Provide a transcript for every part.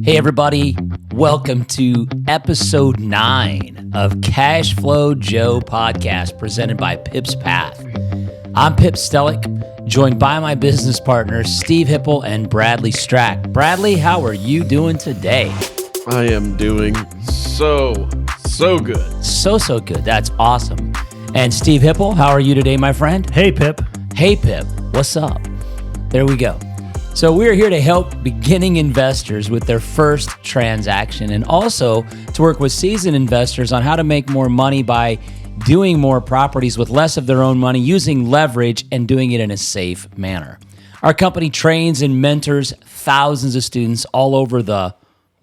Hey, everybody. Welcome to episode 9 of Cashflow Joe podcast presented by Pip's Path. I'm Pip Stellick, joined by my business partners, Steve Hipple and Bradley Strack. Bradley, how are you doing today? I am doing so good. So good. That's awesome. And Steve Hipple, how are you today, my friend? Hey, Pip. Hey, Pip. What's up? There we go. So we're here to help beginning investors with their first transaction and also to work with seasoned investors on how to make more money by doing more properties with less of their own money, using leverage and doing it in a safe manner. Our company trains and mentors thousands of students all over the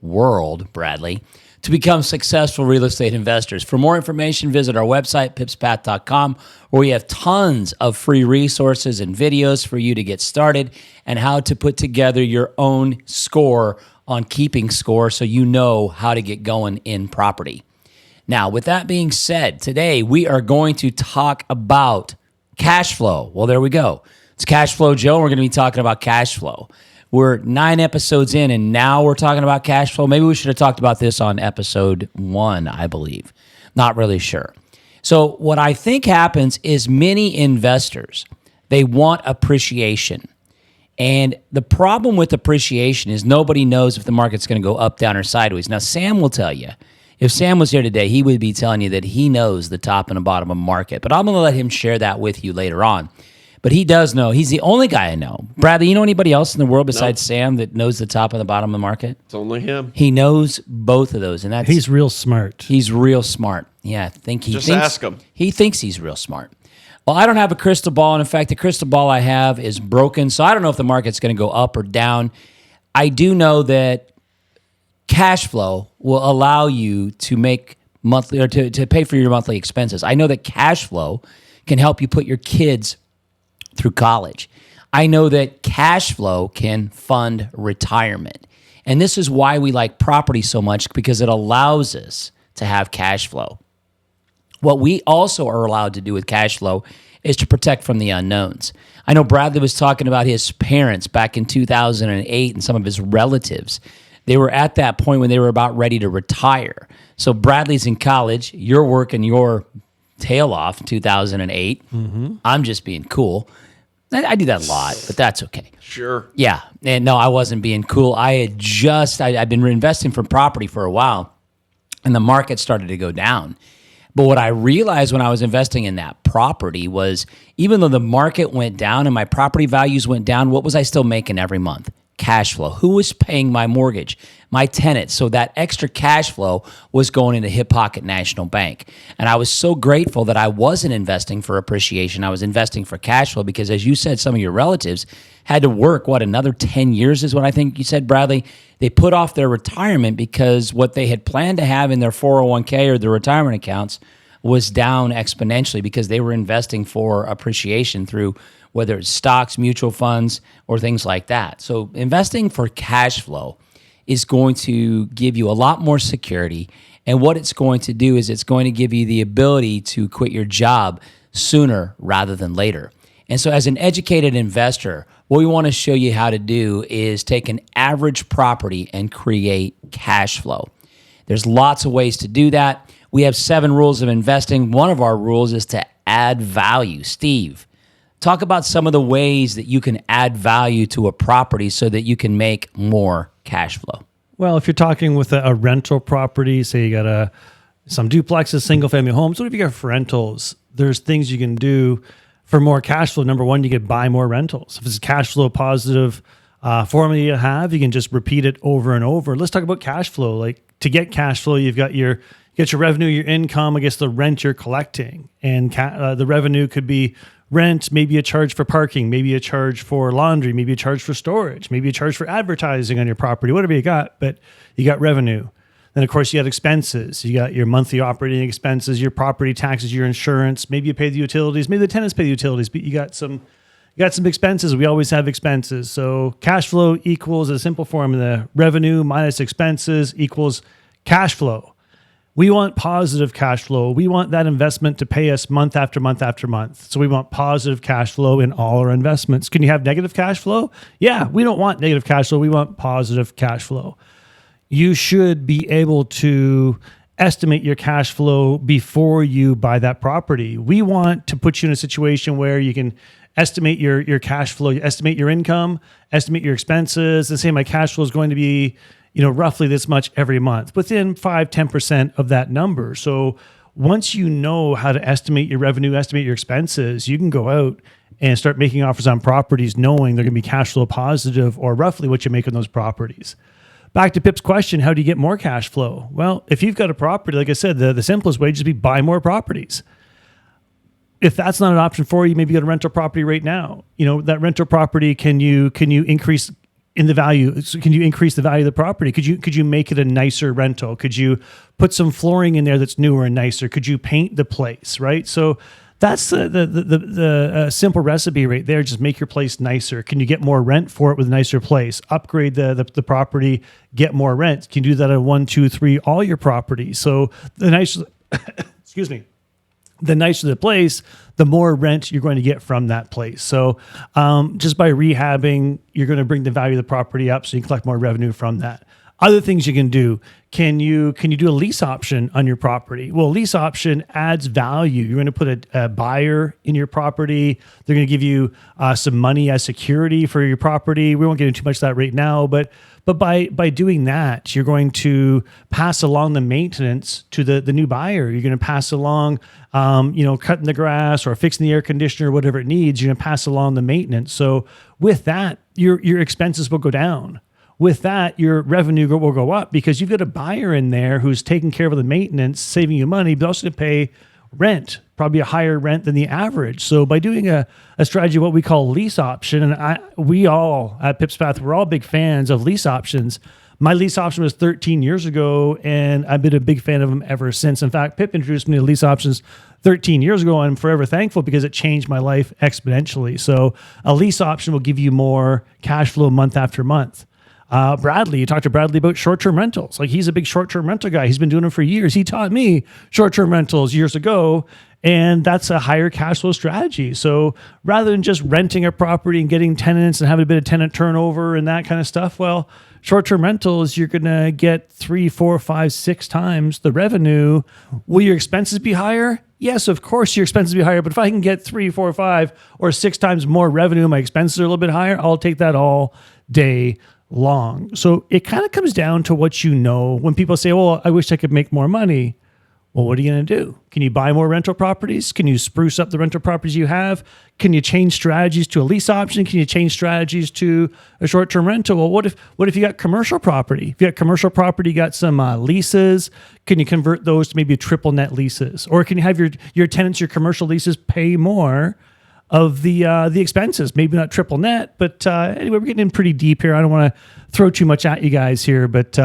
world, Bradley, to become successful real estate investors. For more information, visit our website, pipspath.com, where we have tons of free resources and videos for you to get started and how to put together your own score on keeping score so you know how to get going in property. Now, with that being said, today we are going to talk about cash flow. Well, there we go. It's Cashflow Joe. We're going to be talking about cash flow. We're 9 episodes in, and now we're talking about cash flow. Maybe we should have talked about this on episode 1, I believe. Not really sure. So what I think happens is many investors, they want appreciation. And the problem with appreciation is nobody knows if the market's going to go up, down, or sideways. Now, Sam will tell you. If Sam was here today, he would be telling you that he knows the top and the bottom of the market. But I'm going to let him share that with you later on. But he does know. He's the only guy I know. Bradley, you know anybody else in the world besides Sam that knows the top and the bottom of the market? It's only him. He knows both of those, and He's real smart. He's real smart. Yeah, I think he Just thinks, ask him. He thinks he's real smart. Well, I don't have a crystal ball, and in fact, the crystal ball I have is broken, so I don't know if the market's going to go up or down. I do know that cash flow will allow you to make monthly or to pay for your monthly expenses. I know that cash flow can help you put your kids through college. I know that cash flow can fund retirement. And this is why we like property so much, because it allows us to have cash flow. What we also are allowed to do with cash flow is to protect from the unknowns. I know Bradley was talking about his parents back in 2008 and some of his relatives. They were at that point when they were about ready to retire. So Bradley's in college, you're working your tail off in 2008. I'm just being cool. I do that a lot, but that's okay. Sure. Yeah. And no, I wasn't being cool. I've been reinvesting for property for a while, and the market started to go down. But what I realized when I was investing in that property was, even though the market went down and my property values went down, what was I still making every month? Cash flow. Who was paying my mortgage? My tenants. So that extra cash flow was going into Hip Pocket National Bank. And I was so grateful that I wasn't investing for appreciation. I was investing for cash flow because, as you said, some of your relatives had to work, another 10 years is what I think you said, Bradley. They put off their retirement because what they had planned to have in their 401k or their retirement accounts was down exponentially because they were investing for appreciation through whether it's stocks, mutual funds, or things like that. So investing for cash flow is going to give you a lot more security. And what it's going to do is it's going to give you the ability to quit your job sooner rather than later. And so as an educated investor, what we want to show you how to do is take an average property and create cash flow. There's lots of ways to do that. We have 7 rules of investing. One of our rules is to add value. Steve, talk about some of the ways that you can add value to a property so that you can make more cash flow. Well, if you're talking with a rental property, say you got some duplexes, single-family homes, what if you got rentals? There's things you can do for more cash flow. Number one, you could buy more rentals. If it's a cash flow positive formula you have, you can just repeat it over and over. Let's talk about cash flow. Like, to get cash flow, you've got your revenue, your income, I guess the rent you're collecting. And the revenue could be rent, maybe a charge for parking, maybe a charge for laundry, maybe a charge for storage, maybe a charge for advertising on your property, whatever you got, but you got revenue. Then, of course, you got expenses. You got your monthly operating expenses, your property taxes, your insurance. Maybe you pay the utilities. Maybe the tenants pay the utilities, but you got some expenses. We always have expenses. So cash flow equals a simple formula. Revenue minus expenses equals cash flow. We want positive cash flow. We want that investment to pay us month after month after month. So we want positive cash flow in all our investments. Can you have negative cash flow? Yeah, we don't want negative cash flow. We want positive cash flow. you should be able to estimate your cash flow before you buy that property. We want to put you in a situation where you can estimate your cash flow, you estimate your income, estimate your expenses, and say my cash flow is going to be, roughly this much every month, within 5-10% of that number. So once you know how to estimate your revenue, estimate your expenses, you can go out and start making offers on properties knowing they're going to be cash flow positive or roughly what you make on those properties. Back to Pip's question, how do you get more cash flow? Well, if you've got a property, like I said, the simplest way would just be buy more properties. If that's not an option for you, maybe you got a rental property right now. That rental property, can you increase in the value? So can you increase the value of the property? Could you make it a nicer rental? Could you put some flooring in there that's newer and nicer? Could you paint the place, right? So that's the simple recipe right there. Just make your place nicer. Can you get more rent for it with a nicer place? Upgrade the property, get more rent. Can you do that at 1, 2, 3, all your properties? So the nicer, excuse me, the nicer the place, the more rent you're going to get from that place. So just by rehabbing, you're going to bring the value of the property up so you can collect more revenue from that. Other things you can do. Can you do a lease option on your property? Well, a lease option adds value. You're going to put a buyer in your property. They're going to give you some money as security for your property. We won't get into too much of that right now, but by doing that, you're going to pass along the maintenance to the new buyer. You're going to pass along, cutting the grass or fixing the air conditioner, whatever it needs. You're going to pass along the maintenance. So with that, your expenses will go down. With that, your revenue will go up because you've got a buyer in there who's taking care of the maintenance, saving you money, but also to pay rent, probably a higher rent than the average. So by doing a strategy, what we call lease option, and we all at Pip's Path, we're all big fans of lease options. My lease option was 13 years ago, and I've been a big fan of them ever since. In fact, Pip introduced me to lease options 13 years ago, and I'm forever thankful because it changed my life exponentially. So a lease option will give you more cash flow month after month. Bradley, you talked to Bradley about short-term rentals. Like, he's a big short-term rental guy. He's been doing them for years. He taught me short-term rentals years ago, and that's a higher cash flow strategy. So rather than just renting a property and getting tenants and having a bit of tenant turnover and that kind of stuff, well, short-term rentals, you're going to get 3, 4, 5, 6 times the revenue. Will your expenses be higher? Yes, of course your expenses will be higher, but if I can get 3, 4, 5, or 6 times more revenue, my expenses are a little bit higher, I'll take that all day long. So it kind of comes down to what you know. When people say, well, I wish I could make more money. Well, what are you going to do? Can you buy more rental properties? Can you spruce up the rental properties you have? Can you change strategies to a lease option? Can you change strategies to a short-term rental? Well, what if you got commercial property? If you got commercial property, you got some leases, can you convert those to maybe triple net leases? Or can you have your tenants, your commercial leases pay more of the expenses? Maybe not triple net, but anyway, we're getting in pretty deep here. I don't want to throw too much at you guys here, but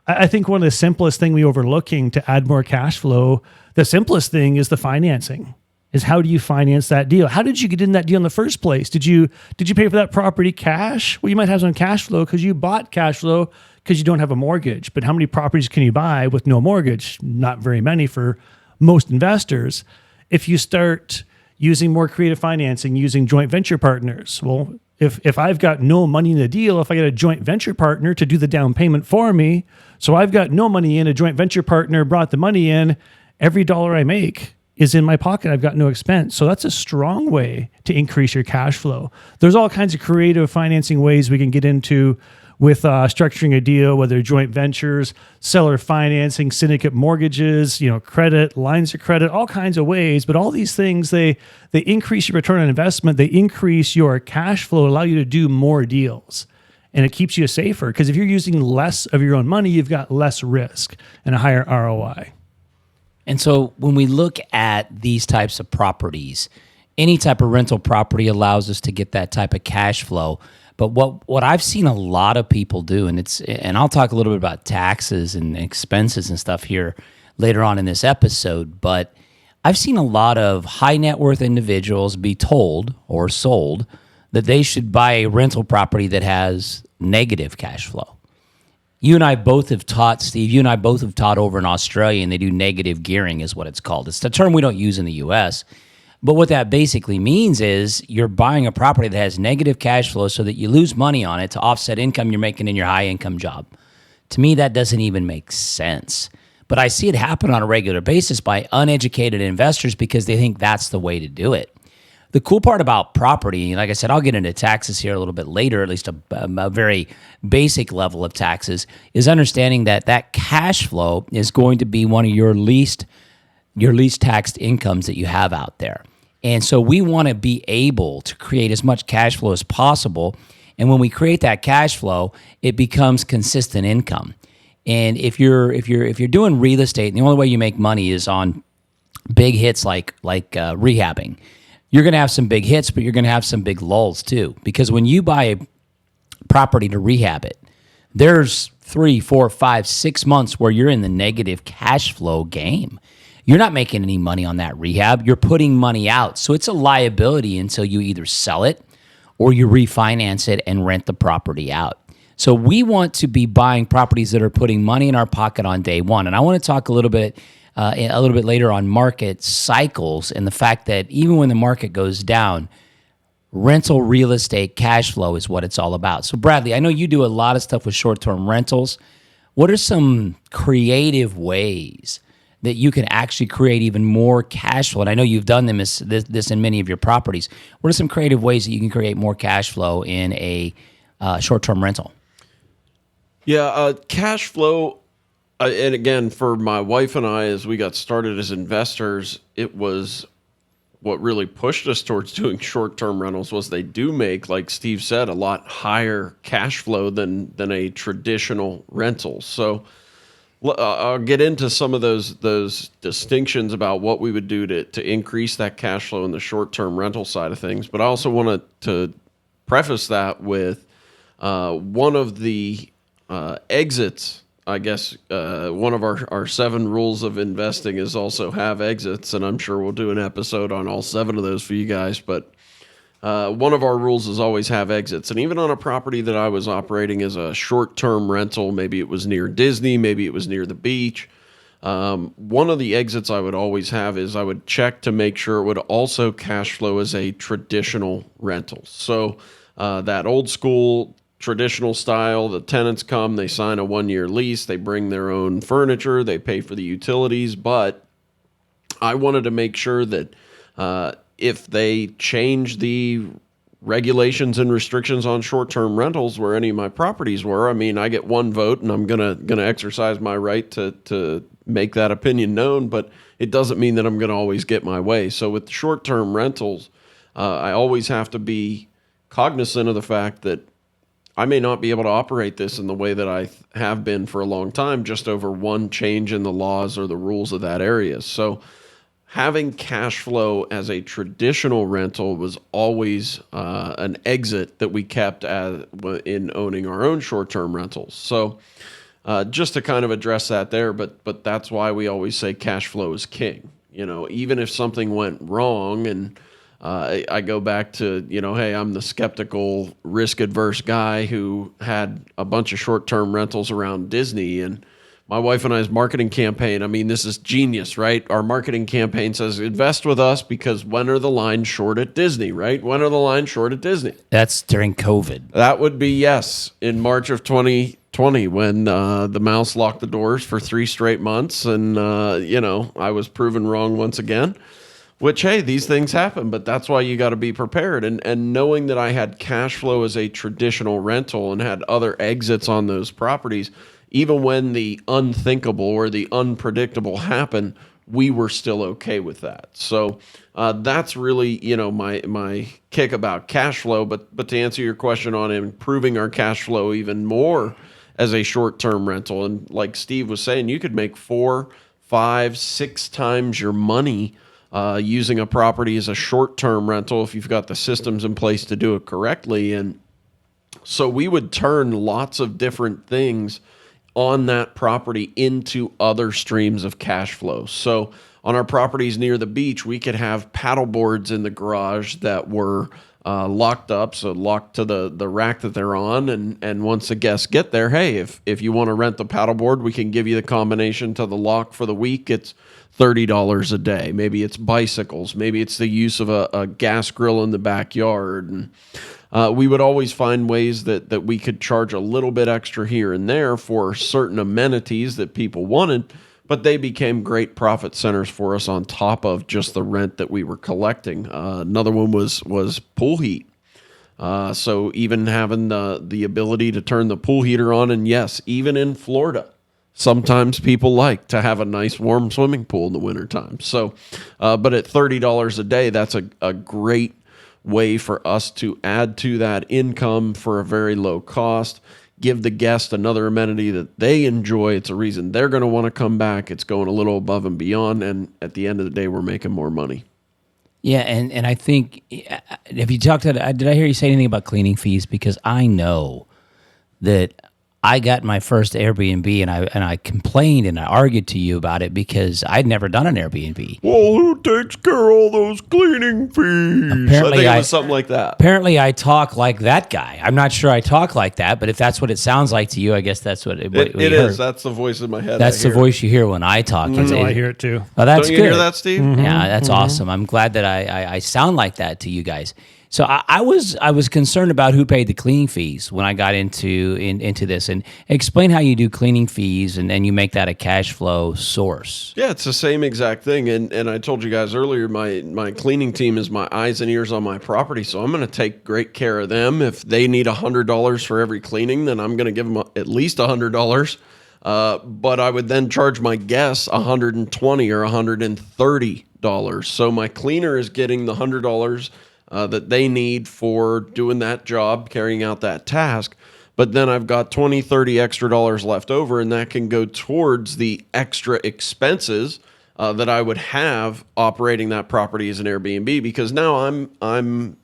I think one of the simplest thing we overlooking to add more cash flow, the simplest thing is the financing. Is how do you finance that deal? How did you get in that deal in the first place? Did you pay for that property cash? Well, you might have some cash flow because you bought cash flow because you don't have a mortgage. But how many properties can you buy with no mortgage? Not very many for most investors. If you start using more creative financing, using joint venture partners. Well, if I've got no money in the deal, if I get a joint venture partner to do the down payment for me, so I've got no money in, a joint venture partner brought the money in, every dollar I make is in my pocket. I've got no expense. So that's a strong way to increase your cash flow. There's all kinds of creative financing ways we can get into with structuring a deal, whether joint ventures, seller financing, syndicate mortgages, credit, lines of credit, all kinds of ways. But all these things, they increase your return on investment. They increase your cash flow, allow you to do more deals. And it keeps you safer because if you're using less of your own money, you've got less risk and a higher ROI. And so when we look at these types of properties, any type of rental property allows us to get that type of cash flow. But what I've seen a lot of people do, and I'll talk a little bit about taxes and expenses and stuff here later on in this episode, but I've seen a lot of high net worth individuals be told or sold that they should buy a rental property that has negative cash flow. You and I both have taught, Steve, over in Australia, and they do negative gearing is what it's called. It's a term we don't use in the U.S., but what that basically means is you're buying a property that has negative cash flow so that you lose money on it to offset income you're making in your high income job. To me, that doesn't even make sense. But I see it happen on a regular basis by uneducated investors because they think that's the way to do it. The cool part about property, like I said, I'll get into taxes here a little bit later, at least a very basic level of taxes, is understanding that cash flow is going to be one of your least taxed incomes that you have out there. And so we want to be able to create as much cash flow as possible. And when we create that cash flow, it becomes consistent income. And if you're doing real estate, the only way you make money is on big hits like rehabbing. You're going to have some big hits, but you're going to have some big lulls too. Because when you buy a property to rehab it, there's 3, 4, 5, 6 months where you're in the negative cash flow game. You're not making any money on that rehab. You're putting money out. So it's a liability until you either sell it or you refinance it and rent the property out. So we want to be buying properties that are putting money in our pocket on day one. And I want to talk a little bit later on market cycles and the fact that even when the market goes down, rental real estate cash flow is what it's all about. So Bradley, I know you do a lot of stuff with short-term rentals. What are some creative ways that you can actually create even more cash flow? And I know you've done this in many of your properties. What are some creative ways that you can create more cash flow in a short-term rental? Yeah, cash flow. And again, for my wife and I, as we got started as investors, it was what really pushed us towards doing short-term rentals was they do make, like Steve said, a lot higher cash flow than a traditional rental. So I'll get into some of those distinctions about what we would do to increase that cash flow in the short-term rental side of things. But I also wanted to preface that with one of the exits. I guess one of our 7 rules of investing is also have exits, and I'm sure we'll do an episode on all 7 of those for you guys. But one of our rules is always have exits. And even on a property that I was operating as a short-term rental, maybe it was near Disney, maybe it was near the beach, one of the exits I would always have is I would check to make sure it would also cash flow as a traditional rental. So that old school traditional style, the tenants come, they sign a 1-year lease, they bring their own furniture, they pay for the utilities, but I wanted to make sure that if they change the regulations and restrictions on short-term rentals where any of my properties were, I mean, I get one vote and I'm gonna exercise my right to make that opinion known, but it doesn't mean that I'm gonna always get my way. So with short-term rentals, I always have to be cognizant of the fact that I may not be able to operate this in the way that I have been for a long time, just over one change in the laws or the rules of that area. So having cash flow as a traditional rental was always an exit that we kept in owning our own short-term rentals. So just to kind of address that there, but that's why we always say cash flow is king. You know, even if something went wrong and I go back to, hey, I'm the skeptical, risk-adverse guy who had a bunch of short-term rentals around Disney. And my wife and I's marketing campaign, I mean, this is genius, right? Our marketing campaign says, invest with us because when are the lines short at Disney, right? When are the lines short at Disney? That's during COVID. That would be, yes, in March of 2020 when the mouse locked the doors for 3 straight months. And, I was proven wrong once again. Which, hey, these things happen, but that's why you got to be prepared. And knowing that I had cash flow as a traditional rental and had other exits on those properties, even when the unthinkable or the unpredictable happened, we were still okay with that. So that's really, my kick about cash flow. But to answer your question on improving our cash flow even more as a short-term rental, and like Steve was saying, you could make 4, 5, 6 times your money using a property as a short-term rental if you've got the systems in place to do it correctly. And so we would turn lots of different things on that property into other streams of cash flow. So on our properties near the beach, we could have paddle boards in the garage that were locked up, so locked to the rack that they're on. And once the guests get there, hey, if you want to rent the paddleboard, we can give you the combination to the lock for the week. It's $30 a day. Maybe it's bicycles. Maybe it's the use of a gas grill in the backyard. And we would always find ways that we could charge a little bit extra here and there for certain amenities that people wanted, but they became great profit centers for us on top of just the rent that we were collecting. Another one was pool heat. So even having the ability to turn the pool heater on, and yes, even in Florida, sometimes people like to have a nice warm swimming pool in the wintertime. So, but at $30 a day, that's a great way for us to add to that income for a very low cost, give the guest another amenity that they enjoy. It's a reason they're going to want to come back. It's going a little above and beyond. And at the end of the day, we're making more money. Yeah, and I think, if you talked to, did I hear you say anything about cleaning fees? Because I know that I got my first Airbnb, and I complained and I argued to you about it because I'd never done an Airbnb. Well, who takes care of all those cleaning fees? Apparently, I think it was something like that. Apparently, I talk like that guy. I'm not sure I talk like that, but if that's what it sounds like to you, I guess that's what it is. That's the voice in my head. That's the voice you hear when I talk. I hear it too. Oh, that's Don't you good. hear that, Steve? Mm-hmm. Yeah, that's awesome. I'm glad that I sound like that to you guys. So I was concerned about who paid the cleaning fees when I got into this, and explain how you do cleaning fees and then you make that a cash flow source. Yeah, it's the same exact thing. And I told you guys earlier, my cleaning team is my eyes and ears on my property. So I'm going to take great care of them. If they need $100 for every cleaning, then I'm going to give them at least $100. But I would then charge my guests $120 or $130. So my cleaner is getting the $100 that they need for doing that job, carrying out that task. But then I've got $20, $30 extra dollars left over, and that can go towards the extra expenses that I would have operating that property as an Airbnb, because now I'm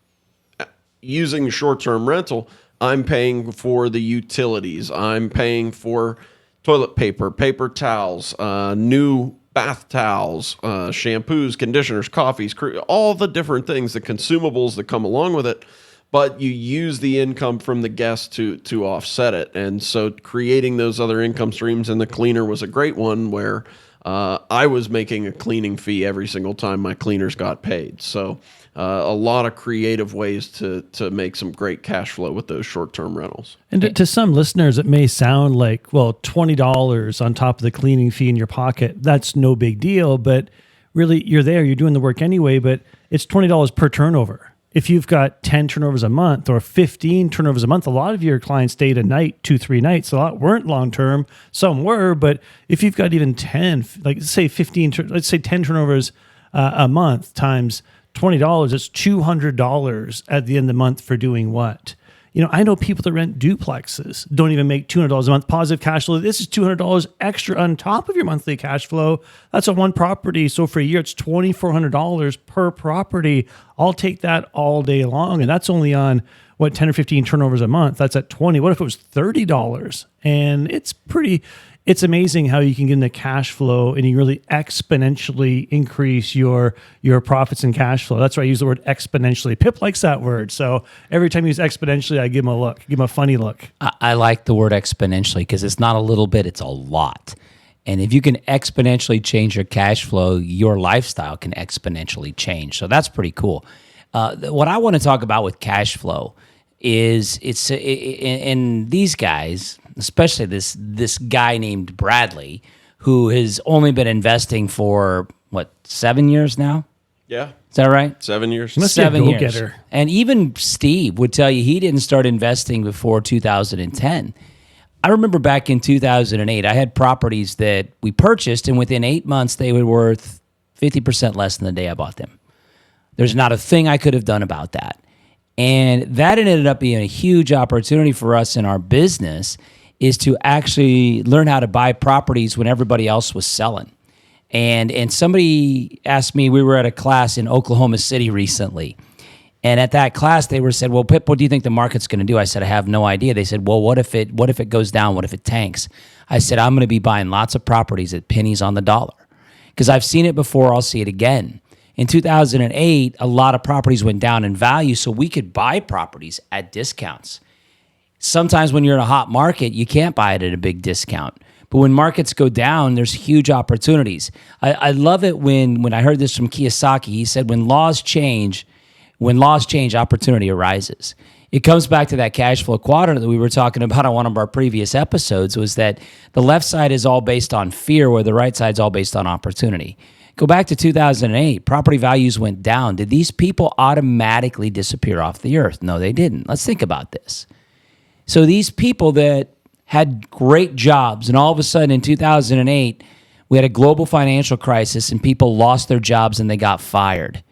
using short-term rental. I'm paying for the utilities. I'm paying for toilet paper, paper towels, new bath towels, shampoos, conditioners, coffees, all the different things, the consumables that come along with it. But you use the income from the guests to offset it. And so creating those other income streams, and the cleaner was a great one where I was making a cleaning fee every single time my cleaners got paid. So a lot of creative ways to make some great cash flow with those short-term rentals. And to some listeners, it may sound like, well, $20 on top of the cleaning fee in your pocket, that's no big deal. But really, you're there, you're doing the work anyway, but it's $20 per turnover. If you've got 10 turnovers a month or 15 turnovers a month, a lot of your clients stayed a night, 2-3 nights. A lot weren't long-term. Some were, but if you've got even 10, like say 15, let's say 10 turnovers a month times $20, it's $200 at the end of the month for doing what? You know, I know people that rent duplexes don't even make $200 a month positive cash flow. This is $200 extra on top of your monthly cash flow. That's on one property. So for a year, it's $2,400 per property. I'll take that all day long. And that's only on, 10 or 15 turnovers a month. That's at 20. What if it was $30? And it's amazing how you can get into cash flow and you really exponentially increase your profits and cash flow. That's why I use the word exponentially. Pip likes that word. So every time you use exponentially, I give him a look, give him a funny look. I like the word exponentially because it's not a little bit, it's a lot. And if you can exponentially change your cash flow, your lifestyle can exponentially change. So that's pretty cool. What I want to talk about with cash flow is and these guys, especially this guy named Bradley, who has only been investing for 7 years now? Yeah. Is that right? 7 years. 7 years. Go-getter. And even Steve would tell you he didn't start investing before 2010. I remember back in 2008, I had properties that we purchased, and within 8 months, they were worth 50% less than the day I bought them. There's not a thing I could have done about that. And that ended up being a huge opportunity for us in our business, is to actually learn how to buy properties when everybody else was selling. And somebody asked me, we were at a class in Oklahoma City recently. And at that class, they said, well, Pip, what do you think the market's going to do? I said, I have no idea. They said, well, what if it goes down? What if it tanks? I said, I'm going to be buying lots of properties at pennies on the dollar, because I've seen it before. I'll see it again. In 2008, a lot of properties went down in value, so we could buy properties at discounts. Sometimes when you're in a hot market, you can't buy it at a big discount. But when markets go down, there's huge opportunities. I love it when I heard this from Kiyosaki. He said, when laws change, opportunity arises. It comes back to that cash flow quadrant that we were talking about on one of our previous episodes, was that the left side is all based on fear, where the right side is all based on opportunity. Go back to 2008, property values went down. Did these people automatically disappear off the earth? No, they didn't. Let's think about this. So these people that had great jobs, and all of a sudden in 2008, we had a global financial crisis and people lost their jobs and they got fired.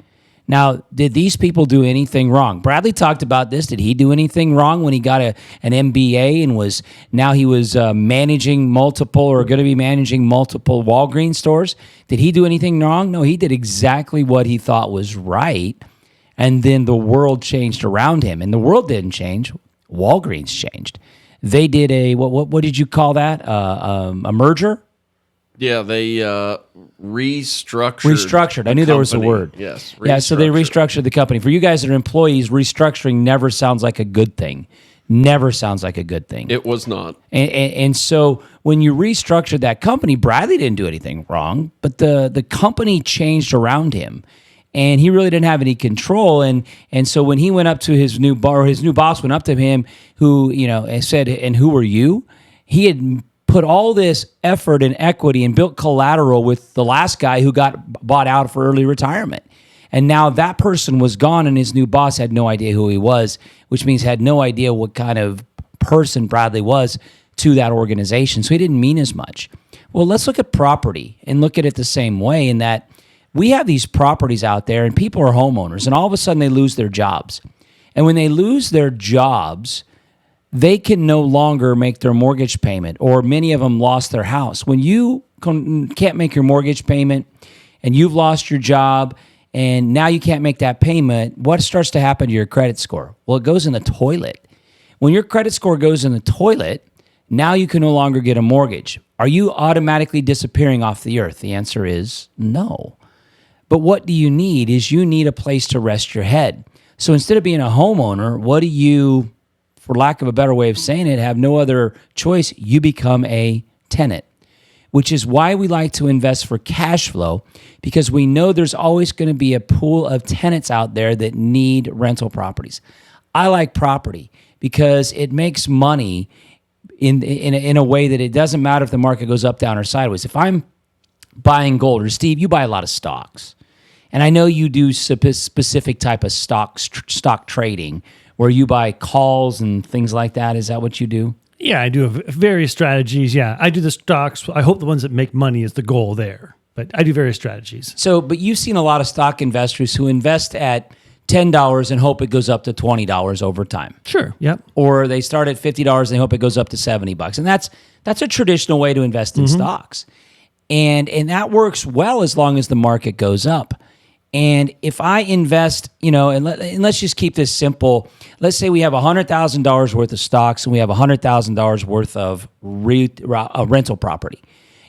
Now, did these people do anything wrong? Bradley talked about this. Did he do anything wrong when he got an MBA and was managing multiple, or going to be managing multiple Walgreens stores? Did he do anything wrong? No, he did exactly what he thought was right. And then the world changed around him. And the world didn't change. Walgreens changed. They did what did you call that? A merger? Yeah, they restructured. Restructured. I knew there was a word. Yes. Yeah, so they restructured the company. For you guys that are employees, restructuring never sounds like a good thing. Never sounds like a good thing. It was not. And so when you restructured that company, Bradley didn't do anything wrong, but the company changed around him. And he really didn't have any control. And so when he went up to his new boss went up to him, who, said, "And who are you?" He had put all this effort and equity and built collateral with the last guy who got bought out for early retirement. And now that person was gone, and his new boss had no idea who he was, which means had no idea what kind of person Bradley was to that organization. So he didn't mean as much. Well, let's look at property and look at it the same way, in that we have these properties out there and people are homeowners, and all of a sudden they lose their jobs. And when they lose their jobs, they can no longer make their mortgage payment, or many of them lost their house. When you can't make your mortgage payment and you've lost your job and now you can't make that payment, what starts to happen to your credit score? Well, it goes in the toilet. When your credit score goes in the toilet, now you can no longer get a mortgage. Are you automatically disappearing off the earth? The answer is no. But what do you need is you need a place to rest your head. So instead of being a homeowner, what do you, for lack of a better way of saying it, have no other choice? You become a tenant, which is why we like to invest for cash flow, because we know there's always going to be a pool of tenants out there that need rental properties. I like property because it makes money in a way that it doesn't matter if the market goes up, down, or sideways. If I'm buying gold, or Steve, you buy a lot of stocks, and I know you do specific type of stock trading where you buy calls and things like that. Is that what you do? Yeah, I do various strategies. Yeah, I do the stocks. I hope the ones that make money is the goal there, but I do various strategies. So, but you've seen a lot of stock investors who invest at $10 and hope it goes up to $20 over time. Sure. Yep. Or they start at $50 and they hope it goes up to $70. And that's a traditional way to invest in stocks. And that works well as long as the market goes up. And if I invest, and let's just keep this simple. Let's say we have $100,000 worth of stocks and we have $100,000 worth of rental property.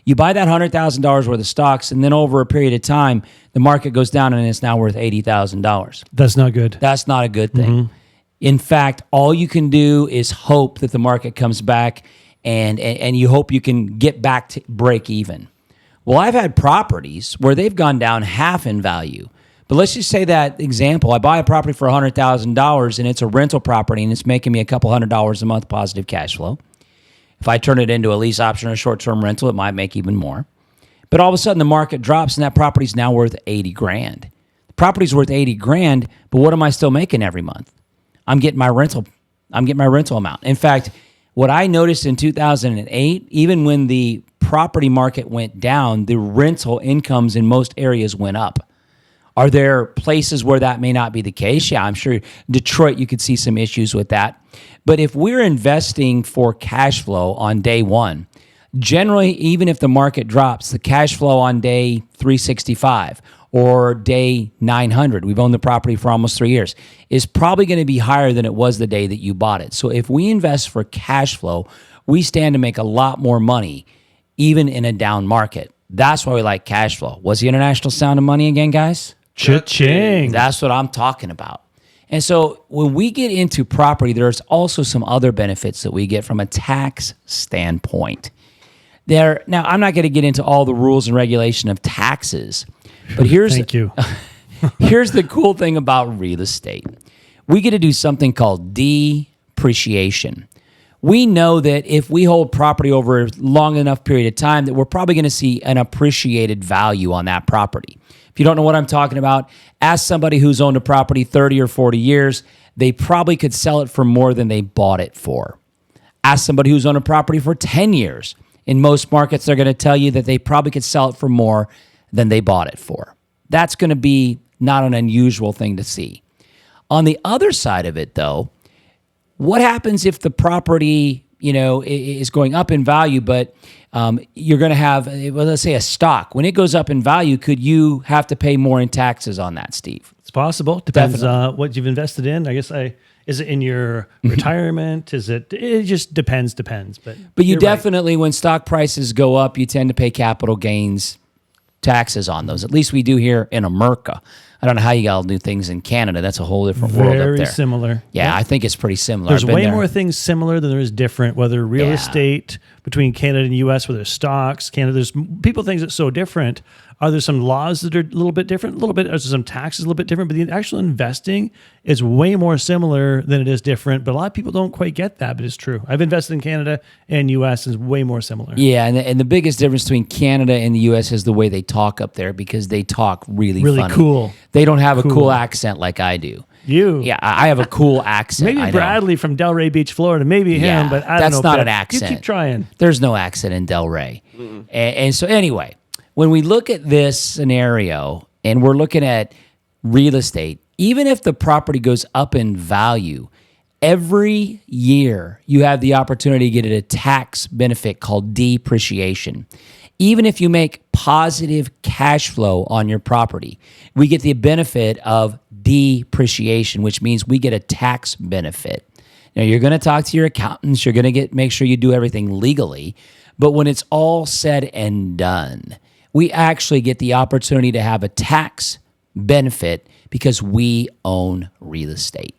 You buy that $100,000 worth of stocks, and then over a period of time, the market goes down and it's now worth $80,000. That's not good. That's not a good thing. In fact, all you can do is hope that the market comes back, and you hope you can get back to break even. Well, I've had properties where they've gone down half in value. But let's just say that example, I buy a property for $100,000 and it's a rental property and it's making me a couple $100 a month positive cash flow. If I turn it into a lease option or a short-term rental, it might make even more. But all of a sudden the market drops and that property's now worth $80,000. The property's worth $80,000, but what am I still making every month? I'm getting my rental amount. In fact, what I noticed in 2008, even when the property market went down, the rental incomes in most areas went up. Are there places where that may not be the case? Yeah, I'm sure Detroit, you could see some issues with that. But if we're investing for cash flow on day one, generally, even if the market drops, the cash flow on day 365 or day 900, we've owned the property for almost 3 years, is probably going to be higher than it was the day that you bought it. So if we invest for cash flow, we stand to make a lot more money, even in a down market. That's why we like cash flow. What's the international sound of money again, guys? Cha-ching. That's what I'm talking about. And so when we get into property, there's also some other benefits that we get from a tax standpoint. Now, I'm not going to get into all the rules and regulation of taxes, but here's Thank you. here's the cool thing about real estate. we get to do something called depreciation. We know that if we hold property over a long enough period of time, that we're probably going to see an appreciated value on that property. If you don't know what I'm talking about, ask somebody who's owned a property 30 or 40 years. They probably could sell it for more than they bought it for. Ask somebody who's owned a property for 10 years. In most markets, they're going to tell you that they probably could sell it for more than they bought it for. That's going to be not an unusual thing to see. On the other side of it, though, what happens if the property, is going up in value, but you're going to have, let's say, a stock. When it goes up in value, could you have to pay more in taxes on that, Steve? It's possible. Depends what you've invested in. I guess is it in your retirement? It just depends. But you definitely, right. When stock prices go up, you tend to pay capital gains taxes on those. At least we do here in America. I don't know how you all do things in Canada. That's a whole different world up there. Very similar. Yeah, I think it's pretty similar. There's way more things similar than there is different, whether real estate between Canada and U.S., whether it's stocks, Canada. There's people think it's so different. Are there some laws that are a little bit different? A little bit. Are there some taxes a little bit different? But the actual investing is way more similar than it is different. But a lot of people don't quite get that, but it's true. I've invested in Canada and U.S. is way more similar. Yeah, and the biggest difference between Canada and the U.S. is the way they talk up there, because they talk really funny. Cool. They don't have a cool accent like I do. Yeah, I have a cool accent. Maybe Bradley from Delray Beach, Florida. Maybe him, but I don't know. That's not an accent. You keep trying. There's no accent in Delray. And so anyway, when we look at this scenario and we're looking at real estate, even if the property goes up in value, every year you have the opportunity to get a tax benefit called depreciation. Even if you make positive cash flow on your property, we get the benefit of depreciation, which means we get a tax benefit. Now, you're going to talk to your accountants. You're going to make sure you do everything legally. But when it's all said and done, we actually get the opportunity to have a tax benefit because we own real estate.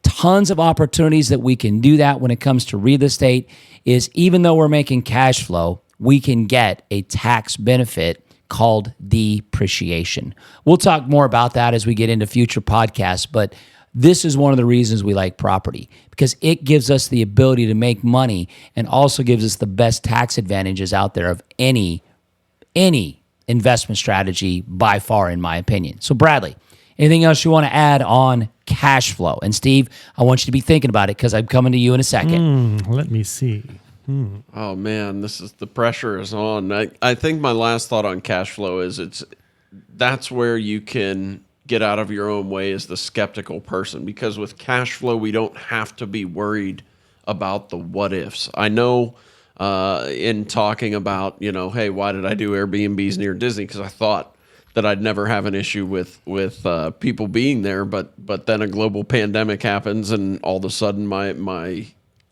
Tons of opportunities that we can do that when it comes to real estate is, even though we're making cash flow, we can get a tax benefit called depreciation. We'll talk more about that as we get into future podcasts, but this is one of the reasons we like property, because it gives us the ability to make money and also gives us the best tax advantages out there of any investment strategy by far, in my opinion. So Bradley, anything else you want to add on cash flow? And Steve, I want you to be thinking about it because I'm coming to you in a second. Let me see. Oh man, the pressure is on. I think my last thought on cash flow is that's where you can get out of your own way as the skeptical person, because with cash flow, we don't have to be worried about the what ifs. I know in talking about, hey, why did I do Airbnbs near Disney? Because I thought that I'd never have an issue with people being there, but then a global pandemic happens and all of a sudden my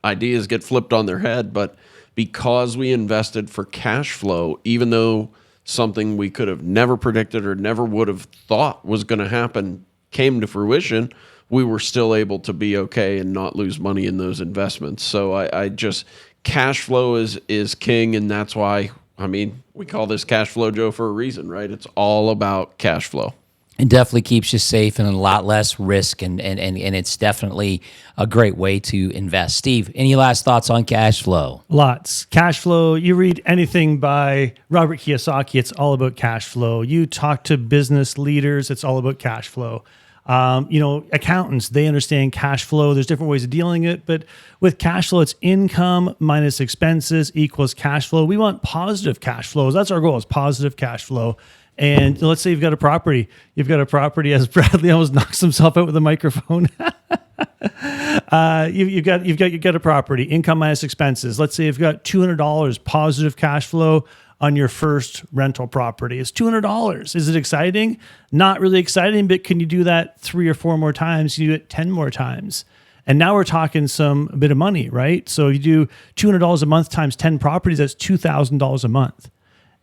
ideas get flipped on their head. But because we invested for cash flow, even though something we could have never predicted or never would have thought was going to happen came to fruition, we were still able to be okay and not lose money in those investments. So I just, cash flow is king, and that's why, we call this Cash Flow Joe for a reason, right? It's all about cash flow. It definitely keeps you safe and a lot less risk, and it's definitely a great way to invest. Steve, any last thoughts on cash flow? Lots. Cash flow, you read anything by Robert Kiyosaki, it's all about cash flow. You talk to business leaders, it's all about cash flow. Accountants, they understand cash flow. There's different ways of dealing it, but with cash flow, it's income minus expenses equals cash flow. We want positive cash flows. That's our goal, is positive cash flow. And let's say you've got a property. As Bradley almost knocks himself out with a microphone. You've got a property, income minus expenses. Let's say you've got $200 positive cash flow on your first rental property. It's $200. Is it exciting? Not really exciting, but can you do that 3 or 4 more times? Can you do it 10 more times? And now we're talking a bit of money, right? So if you do $200 a month times 10 properties, that's $2,000 a month.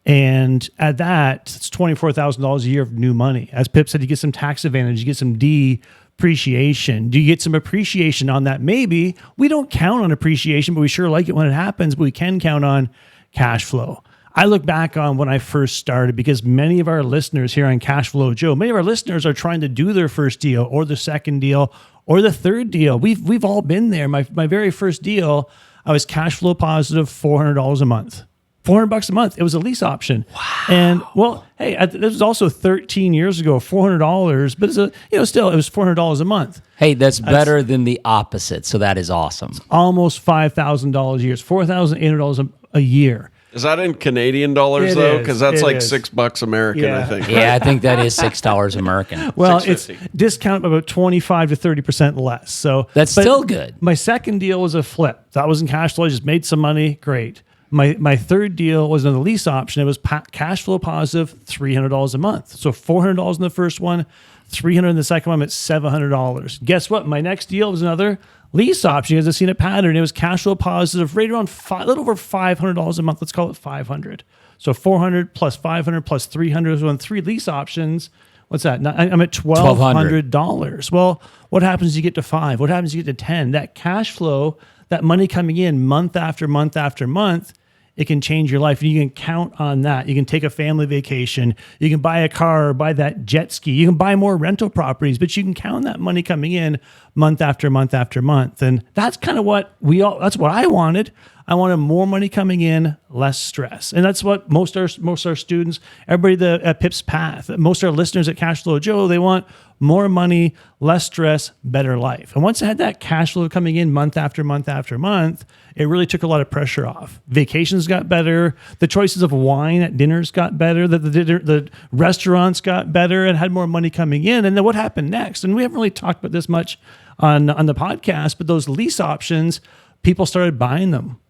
And at that, it's $24,000 a year of new money. As Pip said, you get some tax advantage, you get some depreciation. Do you get some appreciation on that? Maybe. We don't count on appreciation, but we sure like it when it happens, but we can count on cash flow. I look back on when I first started, because many of our listeners here on Cashflow Joe, many of our listeners are trying to do their first deal or the second deal or the third deal. We've all been there. My very first deal, I was cash flow positive, $400 a month. $400 a month. It was a lease option. Wow. And well, hey, this was also 13 years ago, $400, but it's still, it was $400 a month. Hey, that's better than the opposite. So that is awesome. Almost $5,000 a year. It's $4,800 a year. Is that in Canadian dollars though? Because that's like $6 American, I think. Yeah, I think that is $6 American. Well, it's discount about 25 to 30% less. So that's still good. My second deal was a flip. That was in cash flow. I just made some money. Great. My third deal was another lease option. It was cash flow positive, $300 a month. So $400 in the first one, $300 in the second one. It's $700. Guess what? My next deal was another lease option. You guys have seen a pattern. It was cash flow positive, right around a little over $500 a month. Let's call it $500. So $400 plus $500 plus $300 on 3 lease options. What's that? I'm at $1,200. Well, what happens as you get to 5? What happens as you get to 10? That cash flow, that money coming in month after month after month, it can change your life. You can count on that. You can take a family vacation. You can buy a car or buy that jet ski. You can buy more rental properties, but you can count on that money coming in month after month after month. And that's kind of what that's what I wanted. I wanted more money coming in, less stress. And that's what most our students, everybody at Pip's Path, most of our listeners at Cashflow Joe, they want more money, less stress, better life. And once I had that cash flow coming in month after month after month, it really took a lot of pressure off. Vacations got better. The choices of wine at dinners got better. The restaurants got better and had more money coming in. And then what happened next? And we haven't really talked about this much on the podcast, but those lease options, people started buying them.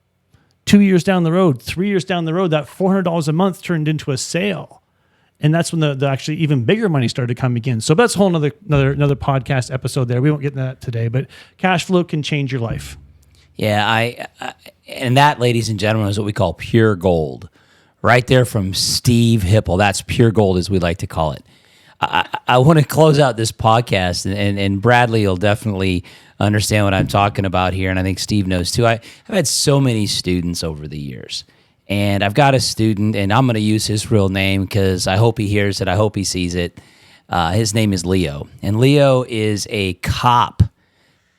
2 years down the road, 3 years down the road, that $400 a month turned into a sale. And that's when the actually even bigger money started coming in. So that's a whole another podcast episode there. We won't get into that today, but cash flow can change your life. Yeah, and that, ladies and gentlemen, is what we call pure gold. Right there from Steve Hipple. That's pure gold, as we like to call it. I want to close out this podcast, and Bradley will definitely understand what I'm talking about here, and I think Steve knows too. I've had so many students over the years, and I've got a student, and I'm going to use his real name because I hope he hears it. I hope he sees it. His name is Leo, and Leo is a cop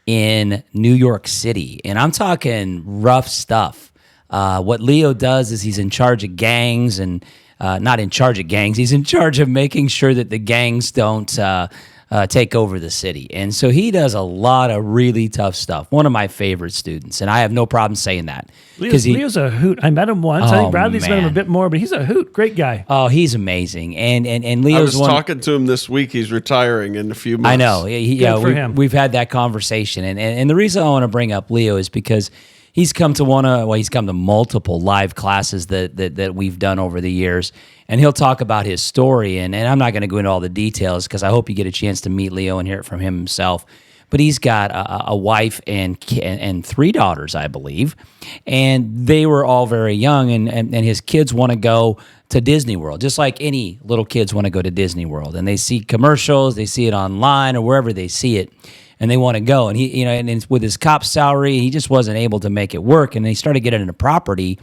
in New York City, and I'm talking rough stuff. What Leo does is he's in charge of gangs, and not in charge of gangs. He's in charge of making sure that the gangs don't take over the city. And so he does a lot of really tough stuff. One of my favorite students, and I have no problem saying that. Leo's a hoot. I met him once. I think Bradley's met him a bit more, but he's a hoot. Great guy. Oh, he's amazing. And Leo's I was talking to him this week. He's retiring in a few months. I know. We've had that conversation. And the reason I want to bring up Leo is because he's come to he's come to multiple live classes that we've done over the years, and he'll talk about his story. And I'm not going to go into all the details because I hope you get a chance to meet Leo and hear it from him himself. But he's got a wife and 3 daughters, I believe, and they were all very young. And his kids want to go to Disney World, just like any little kids want to go to Disney World. And they see commercials, they see it online or wherever they see it, and they want to go. And he, and with his cop salary, he just wasn't able to make it work. And he started getting into property,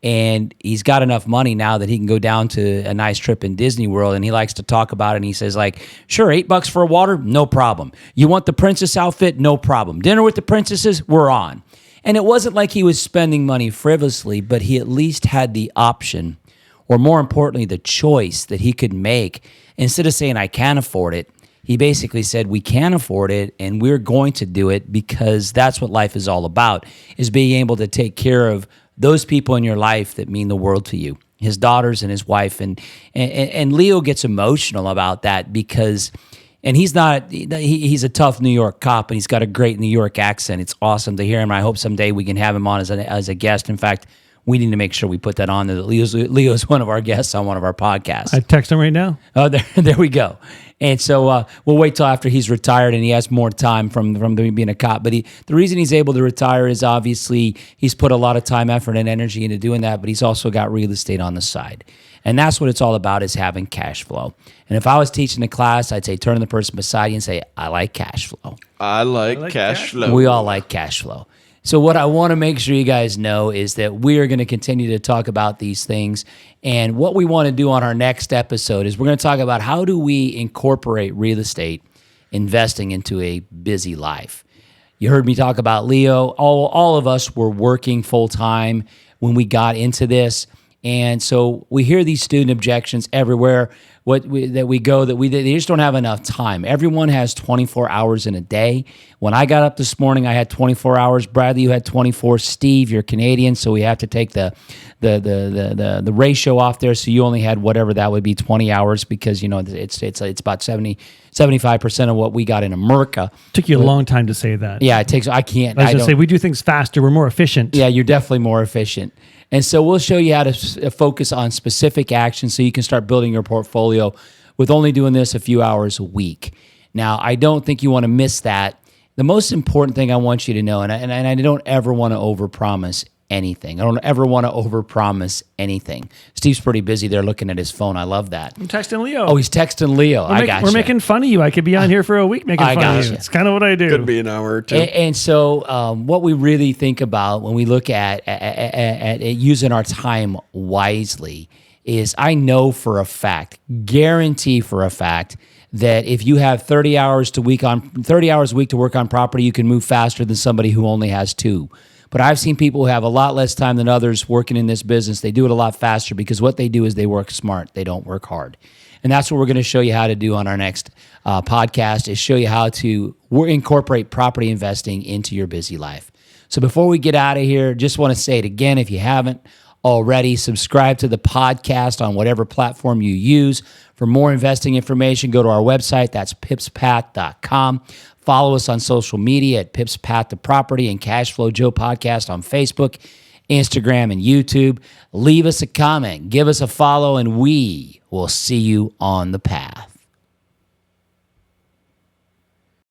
and he's got enough money now that he can go down to a nice trip in Disney World. And he likes to talk about it. And he says, like, sure, $8 for a water, no problem. You want the princess outfit? No problem. Dinner with the princesses? We're on. And it wasn't like he was spending money frivolously, but he at least had the option, or more importantly, the choice that he could make. Instead of saying, I can't afford it, he basically said, we can afford it, and we're going to do it because that's what life is all about, is being able to take care of those people in your life that mean the world to you, his daughters and his wife. And Leo gets emotional about that because, and he's a tough New York cop, and he's got a great New York accent. It's awesome to hear him. I hope someday we can have him on as a guest. In fact, we need to make sure we put that on. That Leo's one of our guests on one of our podcasts. I text him right now. Oh, there we go. And so we'll wait till after he's retired and he has more time from being a cop. But the reason he's able to retire is obviously he's put a lot of time, effort, and energy into doing that, but he's also got real estate on the side. And that's what it's all about, is having cash flow. And if I was teaching a class, I'd say turn to the person beside you and say, I like cash flow. I like cash flow. We all like cash flow. So what I want to make sure you guys know is that we are going to continue to talk about these things. And what we want to do on our next episode is we're going to talk about how do we incorporate real estate investing into a busy life. You heard me talk about Leo. All of us were working full time when we got into this. And so we hear these student objections everywhere that we go, they just don't have enough time. Everyone has 24 hours in a day. When I got up this morning, I had 24 hours. Bradley, you had 24. Steve, you're Canadian, so we have to take the ratio off there. So you only had whatever that would be, 20 hours, because it's about 75% of what we got in America. Took you a long time to say that. Yeah, it takes. I can't. I was gonna say we do things faster. We're more efficient. Yeah, you're definitely more efficient. And so we'll show you how to focus on specific actions so you can start building your portfolio with only doing this a few hours a week. Now, I don't think you want to miss that. The most important thing I want you to know, and I don't ever want to overpromise anything. I don't ever want to overpromise anything. Steve's pretty busy there looking at his phone. I love that. I'm texting Leo. Oh, he's texting Leo. We're making fun of you. I could be on here for a week making fun of you. It's kind of what I do. Could be an hour or two. And so what we really think about when we look at using our time wisely is, I know for a fact, guarantee for a fact, that if you have 30 hours a week to work on property, you can move faster than somebody who only has 2. But I've seen people who have a lot less time than others working in this business. They do it a lot faster because what they do is they work smart. They don't work hard. And that's what we're going to show you how to do on our next podcast, is show you how to incorporate property investing into your busy life. So before we get out of here, just want to say it again, if you haven't already, subscribe to the podcast on whatever platform you use. For more investing information, go to our website. That's pipspath.com. Follow us on social media at Pips Path to Property and Cashflow Joe Podcast on Facebook, Instagram, and YouTube. Leave us a comment, give us a follow, and we will see you on the path.